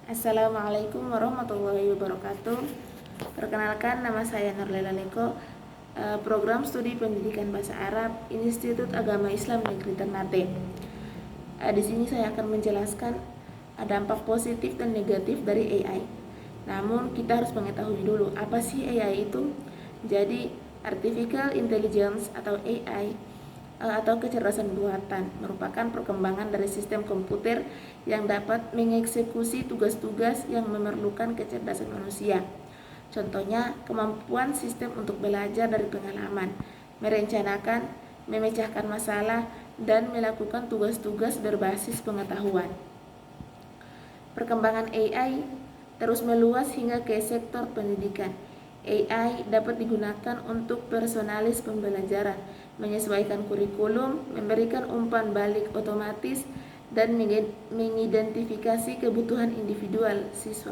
Assalamualaikum warahmatullahi wabarakatuh. Perkenalkan, nama saya Nurlela Leko, Program Studi Pendidikan Bahasa Arab, Institut Agama Islam Negeri Ternate. Di sini saya akan menjelaskan dampak positif dan negatif dari AI. Namun kita harus mengetahui dulu apa sih AI itu. Jadi Artificial Intelligence atau AI atau kecerdasan buatan merupakan perkembangan dari sistem komputer yang dapat mengeksekusi tugas-tugas yang memerlukan kecerdasan manusia. Contohnya, kemampuan sistem untuk belajar dari pengalaman, merencanakan, memecahkan masalah, dan melakukan tugas-tugas berbasis pengetahuan. Perkembangan AI terus meluas hingga ke sektor pendidikan. AI dapat digunakan untuk personalis pembelajaran, menyesuaikan kurikulum, memberikan umpan balik otomatis, dan mengidentifikasi kebutuhan individual siswa.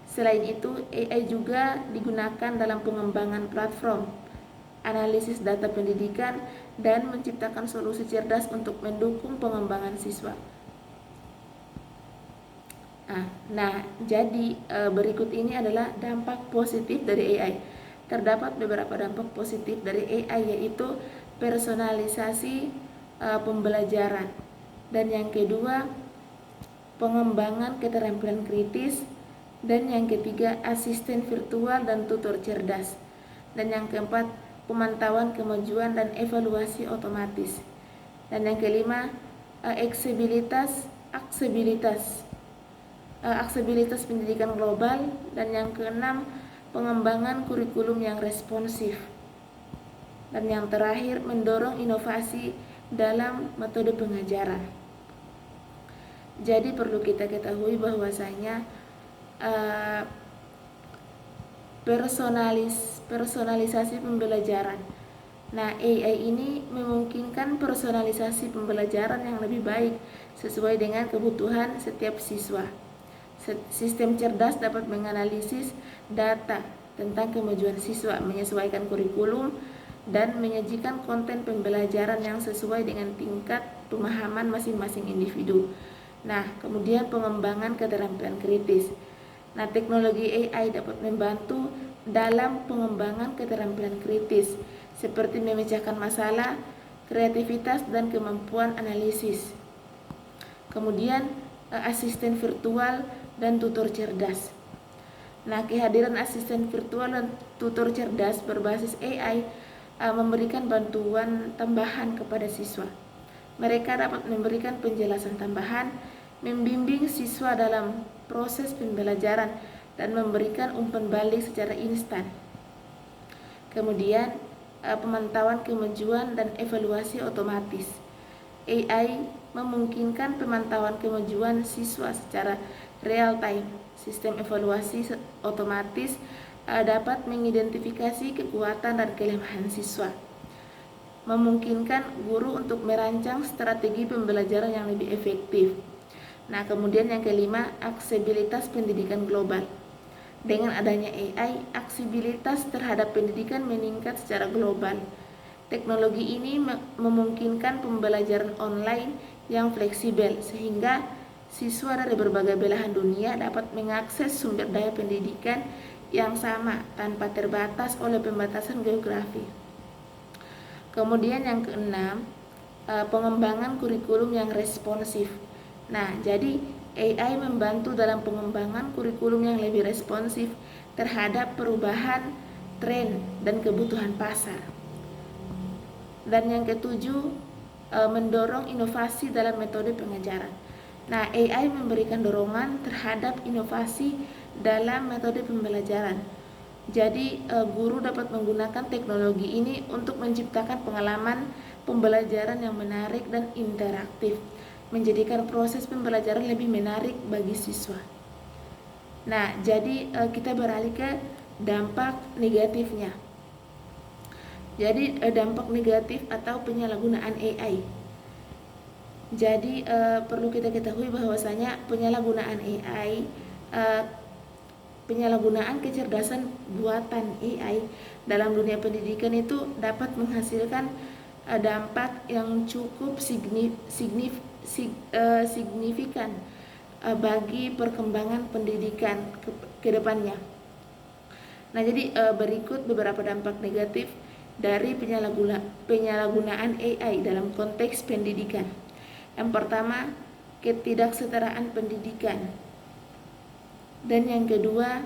Selain itu, AI juga digunakan dalam pengembangan platform, analisis data pendidikan, dan menciptakan solusi cerdas untuk mendukung pengembangan siswa. Nah, jadi berikut ini adalah dampak positif dari AI. Terdapat beberapa dampak positif dari AI, yaitu personalisasi pembelajaran, dan yang kedua pengembangan keterampilan kritis, dan yang ketiga asisten virtual dan tutor cerdas, dan yang keempat pemantauan kemajuan dan evaluasi otomatis, dan yang kelima aksesibilitas pendidikan global, dan yang keenam pengembangan kurikulum yang responsif, dan yang terakhir mendorong inovasi dalam metode pengajaran. Jadi perlu kita ketahui bahwasanya personalisasi pembelajaran. Nah, AI ini memungkinkan personalisasi pembelajaran yang lebih baik sesuai dengan kebutuhan setiap siswa. Sistem cerdas dapat menganalisis data tentang kemajuan siswa, menyesuaikan kurikulum, dan menyajikan konten pembelajaran yang sesuai dengan tingkat pemahaman masing-masing individu. Nah, kemudian pengembangan keterampilan kritis. Nah, teknologi AI dapat membantu dalam pengembangan keterampilan kritis seperti memecahkan masalah, kreativitas, dan kemampuan analisis. Kemudian asisten virtual dan tutor cerdas. Nah, kehadiran asisten virtual dan tutor cerdas berbasis AI memberikan bantuan tambahan kepada siswa. Mereka dapat memberikan penjelasan tambahan, membimbing siswa dalam proses pembelajaran, dan memberikan umpan balik secara instan. Kemudian pemantauan kemajuan dan evaluasi otomatis. AI memungkinkan pemantauan kemajuan siswa secara real time. Sistem evaluasi otomatis dapat mengidentifikasi kekuatan dan kelemahan siswa, memungkinkan guru untuk merancang strategi pembelajaran yang lebih efektif. Nah, kemudian yang kelima, aksesibilitas pendidikan global. Dengan adanya AI, aksesibilitas terhadap pendidikan meningkat secara global. Teknologi ini memungkinkan pembelajaran online yang fleksibel sehingga siswa dari berbagai belahan dunia dapat mengakses sumber daya pendidikan yang sama tanpa terbatas oleh pembatasan geografi. Kemudian yang keenam, pengembangan kurikulum yang responsif. Nah, jadi AI membantu dalam pengembangan kurikulum yang lebih responsif terhadap perubahan tren dan kebutuhan pasar. Dan yang ketujuh, mendorong inovasi dalam metode pengajaran. Nah, AI memberikan dorongan terhadap inovasi dalam metode pembelajaran. Jadi guru dapat menggunakan teknologi ini untuk menciptakan pengalaman pembelajaran yang menarik dan interaktif, menjadikan proses pembelajaran lebih menarik bagi siswa. Nah, jadi kita beralih ke dampak negatifnya. Jadi dampak negatif atau penyalahgunaan AI. Jadi perlu kita ketahui bahwasanya penyalahgunaan AI, penyalahgunaan kecerdasan buatan AI dalam dunia pendidikan itu dapat menghasilkan dampak yang cukup signifikan bagi perkembangan pendidikan ke depannya. Nah, jadi berikut beberapa dampak negatif dari penyalahgunaan AI dalam konteks pendidikan. Yang pertama, ketidaksetaraan pendidikan. Dan yang kedua,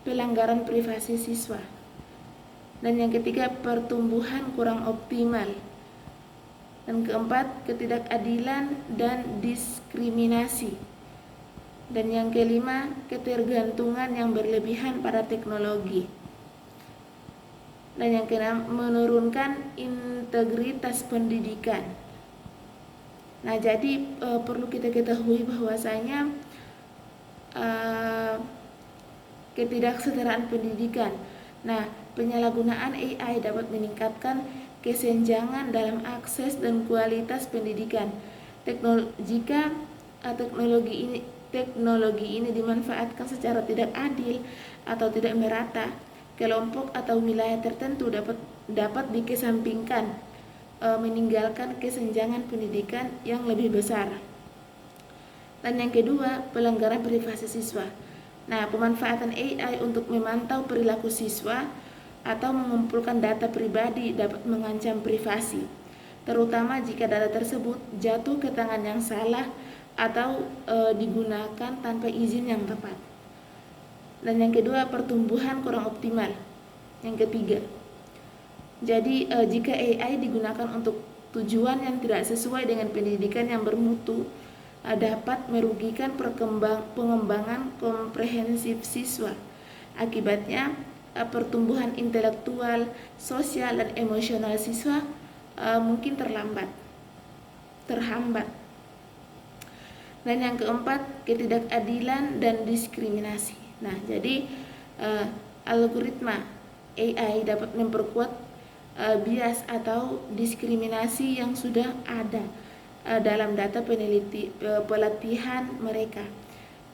pelanggaran privasi siswa. Dan yang ketiga, pertumbuhan kurang optimal. Dan keempat, ketidakadilan dan diskriminasi. Dan yang kelima, ketergantungan yang berlebihan pada teknologi. Dan yang keenam, menurunkan integritas pendidikan. Nah, jadi perlu kita ketahui bahwasanya ketidaksetaraan pendidikan. Nah, penyalahgunaan AI dapat meningkatkan kesenjangan dalam akses dan kualitas pendidikan. Jika teknologi ini dimanfaatkan secara tidak adil atau tidak merata, kelompok atau wilayah tertentu dapat dikesampingkan, meninggalkan kesenjangan pendidikan yang lebih besar. Dan yang kedua, pelanggaran privasi siswa. Nah, pemanfaatan AI untuk memantau perilaku siswa atau mengumpulkan data pribadi dapat mengancam privasi, terutama jika data tersebut jatuh ke tangan yang salah atau digunakan tanpa izin yang tepat. Dan yang kedua, pertumbuhan kurang optimal. Yang ketiga, jadi jika AI digunakan untuk tujuan yang tidak sesuai dengan pendidikan yang bermutu, dapat merugikan pengembangan komprehensif siswa. Akibatnya, pertumbuhan intelektual, sosial, dan emosional siswa mungkin terhambat. Dan yang keempat, ketidakadilan dan diskriminasi. Nah, jadi algoritma AI dapat memperkuat bias atau diskriminasi yang sudah ada dalam data pelatihan mereka.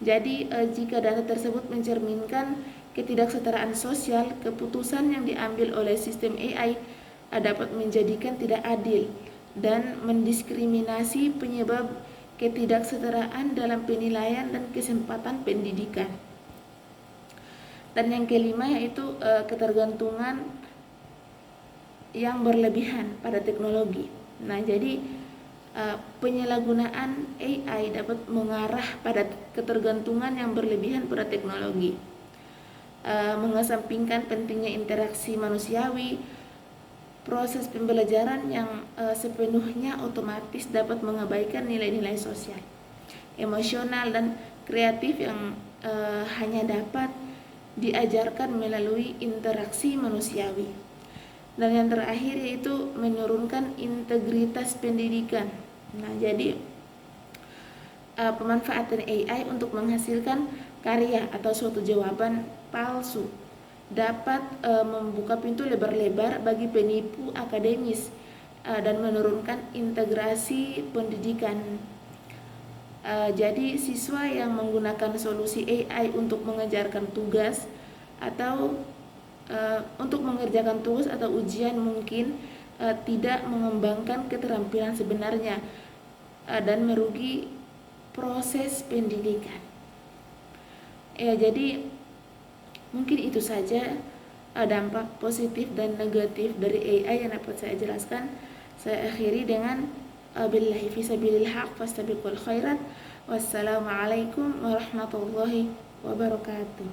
Jadi jika data tersebut mencerminkan ketidaksetaraan sosial, keputusan yang diambil oleh sistem AI dapat menjadikan tidak adil dan mendiskriminasi, penyebab ketidaksetaraan dalam penilaian dan kesempatan pendidikan. Dan yang kelima yaitu ketergantungan yang berlebihan pada teknologi. Nah, jadi penyalahgunaan AI dapat mengarah pada ketergantungan yang berlebihan pada teknologi, mengesampingkan pentingnya interaksi manusiawi. Proses pembelajaran yang sepenuhnya otomatis dapat mengabaikan nilai-nilai sosial, emosional, dan kreatif yang hanya dapat diajarkan melalui interaksi manusiawi. Dan yang terakhir yaitu menurunkan integritas pendidikan. Nah, jadi pemanfaatan AI untuk menghasilkan karya atau suatu jawaban palsu dapat membuka pintu lebar-lebar bagi penipu akademis dan menurunkan integrasi pendidikan. Jadi siswa yang menggunakan solusi AI untuk mengerjakan tugas atau ujian mungkin tidak mengembangkan keterampilan sebenarnya dan merugi proses pendidikan. Jadi mungkin itu saja dampak positif dan negatif dari AI yang dapat saya jelaskan. Saya akhiri dengan billahi fisabilil haq fastabiqul khairat. Wassalamualaikum warahmatullahi wabarakatuh.